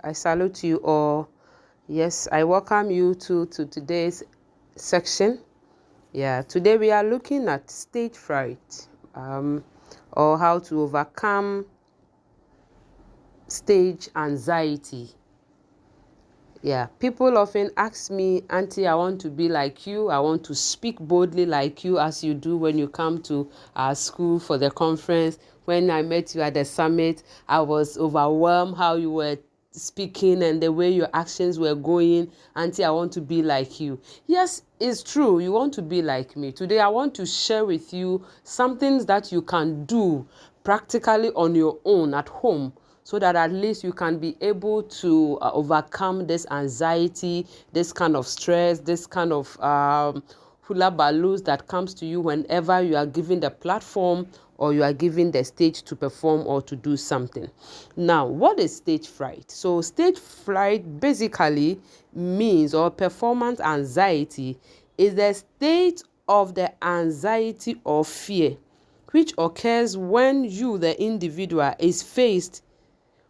I salute you all. Yes, I welcome you to today's section. Yeah, today we are looking at stage fright, or how to overcome stage anxiety. Yeah, people often ask me, Auntie, I want to be like you. I want to speak boldly like you as you do when you come to our school for the conference. When I met you at the summit, I was overwhelmed how you were speaking and the way your actions were going. Auntie, I want to be like you. Yes, it's true. You want to be like me. Today, I want to share with you some things that you can do practically on your own at home, so that at least you can be able to overcome this anxiety, this kind of stress, this kind of hula balloons that comes to you whenever you are given the platform or you are given the stage to perform or to do something. Now, what is stage fright? So stage fright basically means, or performance anxiety, is the state of the anxiety or fear which occurs when you, the individual, is faced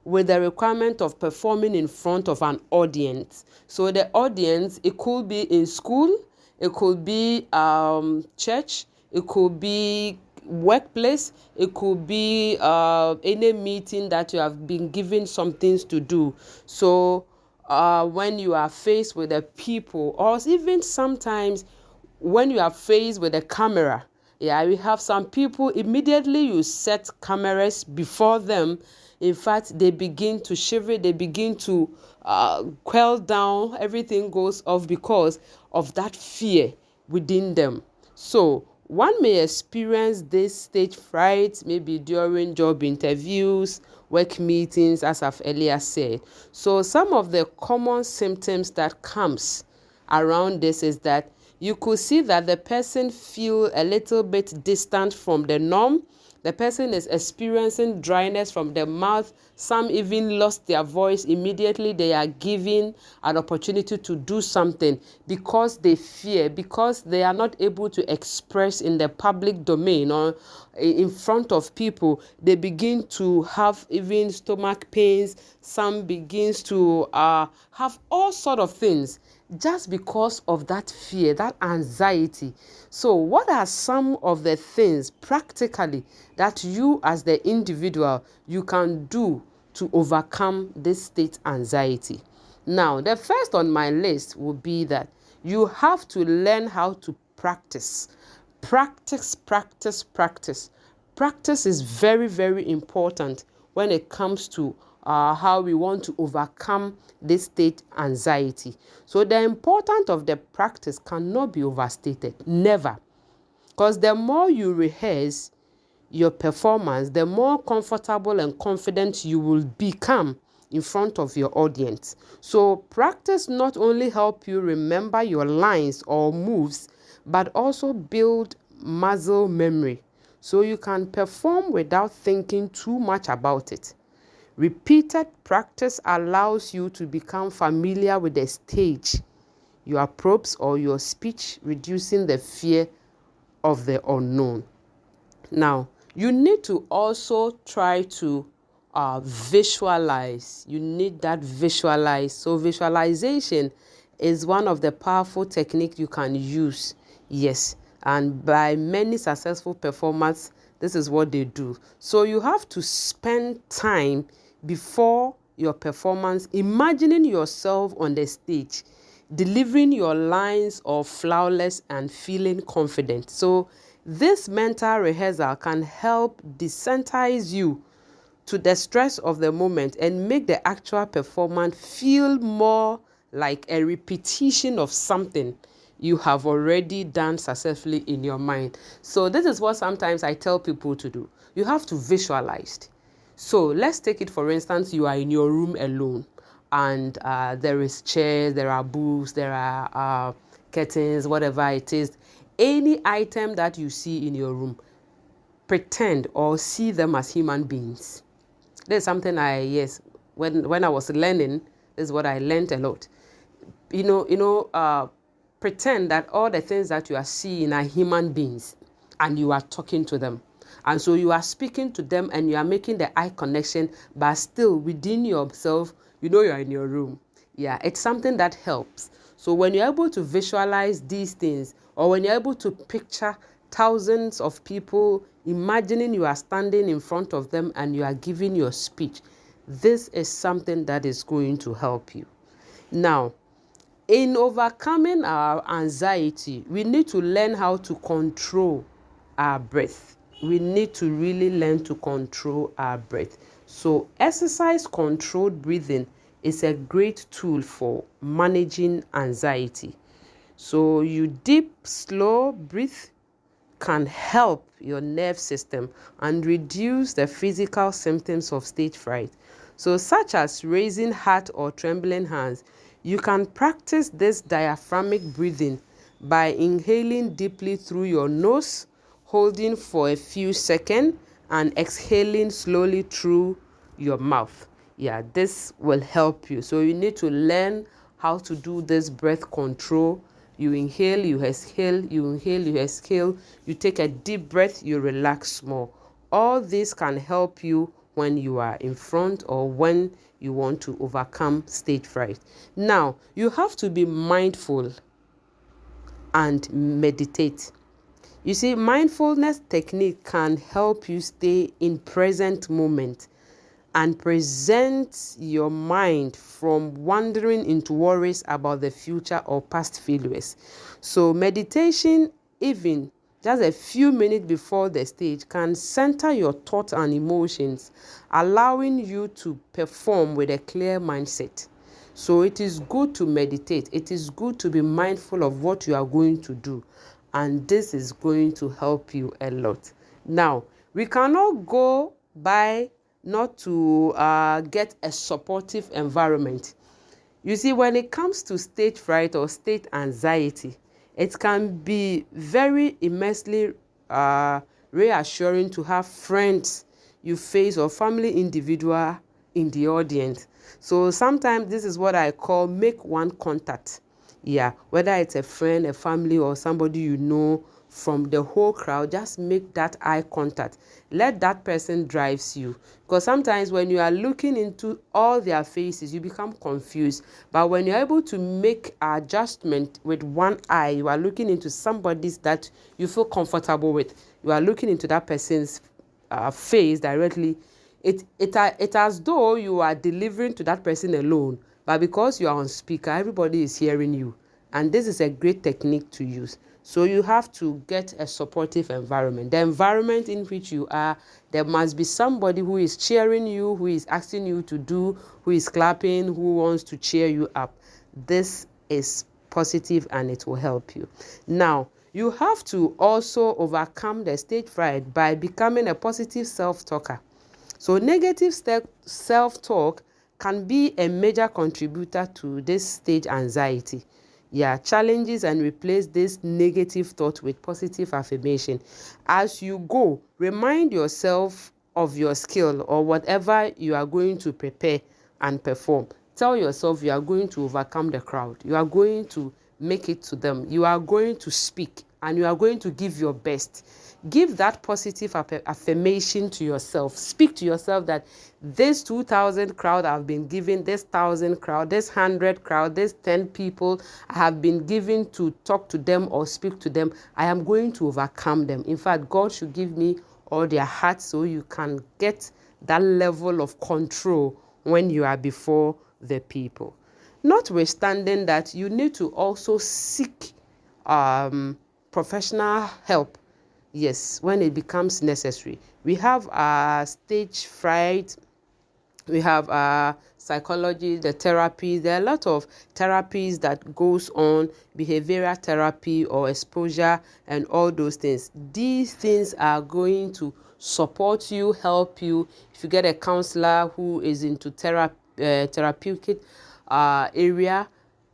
with the requirement of performing in front of an audience. So the audience, it could be in school, it could be church, it could be workplace, it could be any meeting that you have been given some things to do. So when you are faced with the people, or even sometimes when you are faced with a camera, yeah, we have some people, immediately you set cameras before them, in fact, they begin to shiver, they begin to quell down, everything goes off because of that fear within them. So one may experience this stage fright maybe during job interviews, work meetings, as I've earlier said. So some of the common symptoms that comes around this is that you could see that the person feel a little bit distant from the norm. The person is experiencing dryness from the mouth. Some even lost their voice immediately. They are given an opportunity to do something because they fear, because they are not able to express in the public domain or in front of people. They begin to have even stomach pains. Some begins to have all sort of things, just because of that fear, that anxiety. So what are some of the things practically that you as the individual you can do to overcome this state anxiety? Now, the first on my list would be that you have to learn how to practice. Practice, practice, practice. Practice is very, very important when it comes to how we want to overcome this state anxiety. So the importance of the practice cannot be overstated, never. Because the more you rehearse your performance, the more comfortable and confident you will become in front of your audience. So practice not only help you remember your lines or moves, but also build muscle memory, so you can perform without thinking too much about it. Repeated practice allows you to become familiar with the stage, your props or your speech, reducing the fear of the unknown. Now, you need to also try to visualize. You need that visualize. So visualization is one of the powerful techniques you can use. Yes, and by many successful performers, this is what they do. So you have to spend time before your performance, imagining yourself on the stage, delivering your lines of flawless and feeling confident. So this mental rehearsal can help desensitize you to the stress of the moment and make the actual performance feel more like a repetition of something you have already done successfully in your mind. So this is what sometimes I tell people to do. You have to visualize. So let's take it, for instance, you are in your room alone and there is chairs, there are books, there are curtains, whatever it is. Any item that you see in your room, pretend or see them as human beings. There's something when I was learning, this is what I learned a lot. Pretend that all the things that you are seeing are human beings and you are talking to them. And so you are speaking to them and you are making the eye connection, but still within yourself, you know you're in your room. Yeah, it's something that helps. So when you're able to visualize these things, or when you're able to picture thousands of people, imagining you are standing in front of them and you are giving your speech, this is something that is going to help you. Now, in overcoming our anxiety, we need to learn how to control our breath. We need to really learn to control our breath. So exercise controlled breathing is a great tool for managing anxiety. So you deep, slow breathe can help your nerve system and reduce the physical symptoms of stage fright. So such as raising heart or trembling hands, you can practice this diaphragmatic breathing by inhaling deeply through your nose, holding for a few seconds, and exhaling slowly through your mouth. Yeah, this will help you. So you need to learn how to do this breath control. You inhale, you exhale, you inhale, you exhale, you take a deep breath, you relax more. All this can help you when you are in front or when you want to overcome stage fright. Now, you have to be mindful and meditate. You see, mindfulness technique can help you stay in present moment and present your mind from wandering into worries about the future or past failures. So meditation, even just a few minutes before the stage, can center your thoughts and emotions, allowing you to perform with a clear mindset. So it is good to meditate. It is good to be mindful of what you are going to do. And this is going to help you a lot. Now, we cannot go by not to get a supportive environment. You see, when it comes to stage fright or stage anxiety, it can be very immensely reassuring to have friends you face or family individual in the audience. So sometimes this is what I call make one contact. Yeah, whether it's a friend, a family, or somebody you know from the whole crowd, just make that eye contact. Let that person drives you. Because sometimes when you are looking into all their faces, you become confused. But when you're able to make adjustment with one eye, you are looking into somebody's that you feel comfortable with. You are looking into that person's face directly. It as though you are delivering to that person alone. But because you are on speaker, everybody is hearing you. And this is a great technique to use. So you have to get a supportive environment. The environment in which you are, there must be somebody who is cheering you, who is asking you to do, who is clapping, who wants to cheer you up. This is positive and it will help you. Now, you have to also overcome the stage fright by becoming a positive self-talker. So negative self-talk can be a major contributor to this stage anxiety. Yeah, challenges and replace this negative thought with positive affirmation. As you go, remind yourself of your skill or whatever you are going to prepare and perform. Tell yourself you are going to overcome the crowd. You are going to make it to them. You are going to speak and you are going to give your best. Give that positive affirmation to yourself. Speak to yourself that this 2,000 crowd I've been given, this 1,000 crowd, this 100 crowd, this 10 people I have been given to talk to them or speak to them. I am going to overcome them. In fact, God should give me all their hearts so you can get that level of control when you are before the people. Notwithstanding that, you need to also seek professional help. Yes, when it becomes necessary. We have stage fright, we have psychology, the therapy. There are a lot of therapies that goes on, behavioral therapy or exposure and all those things. These things are going to support you, help you. If you get a counselor who is into therapeutic area,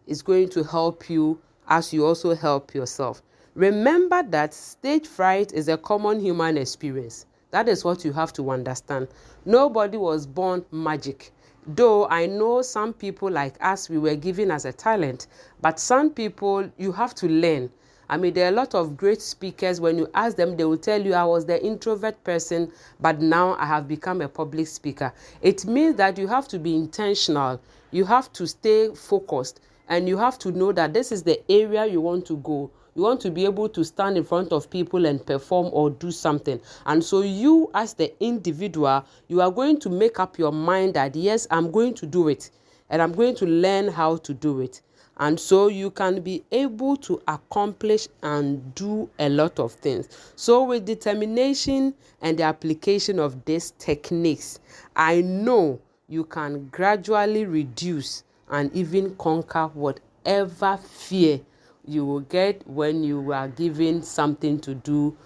it's going to help you as you also help yourself. Remember that stage fright is a common human experience. That is what you have to understand. Nobody was born magic. Though I know some people like us, we were given as a talent, but some people, you have to learn. I mean, there are a lot of great speakers. When you ask them, they will tell you, I was the introvert person, but now I have become a public speaker. It means that you have to be intentional. You have to stay focused, and you have to know that this is the area you want to go. You want to be able to stand in front of people and perform or do something. And so you, as the individual, you are going to make up your mind that, yes, I'm going to do it, and I'm going to learn how to do it. And so you can be able to accomplish and do a lot of things. So with determination and the application of these techniques, I know you can gradually reduce and even conquer whatever fear you will get when you are given something to do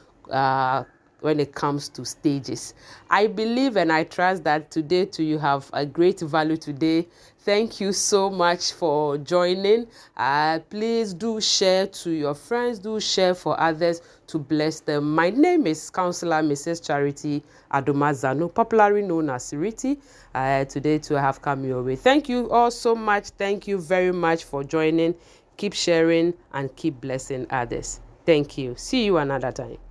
when it comes to stages. I believe and I trust that today too you have a great value today. Thank you so much for joining. Please do share to your friends, do share for others to bless them. My name is Counselor Mrs. Charity Adomazano, popularly known as RiTy. Today too I have come your way. Thank you all so much. Thank you very much for joining. Keep sharing and keep blessing others. Thank you. See you another time.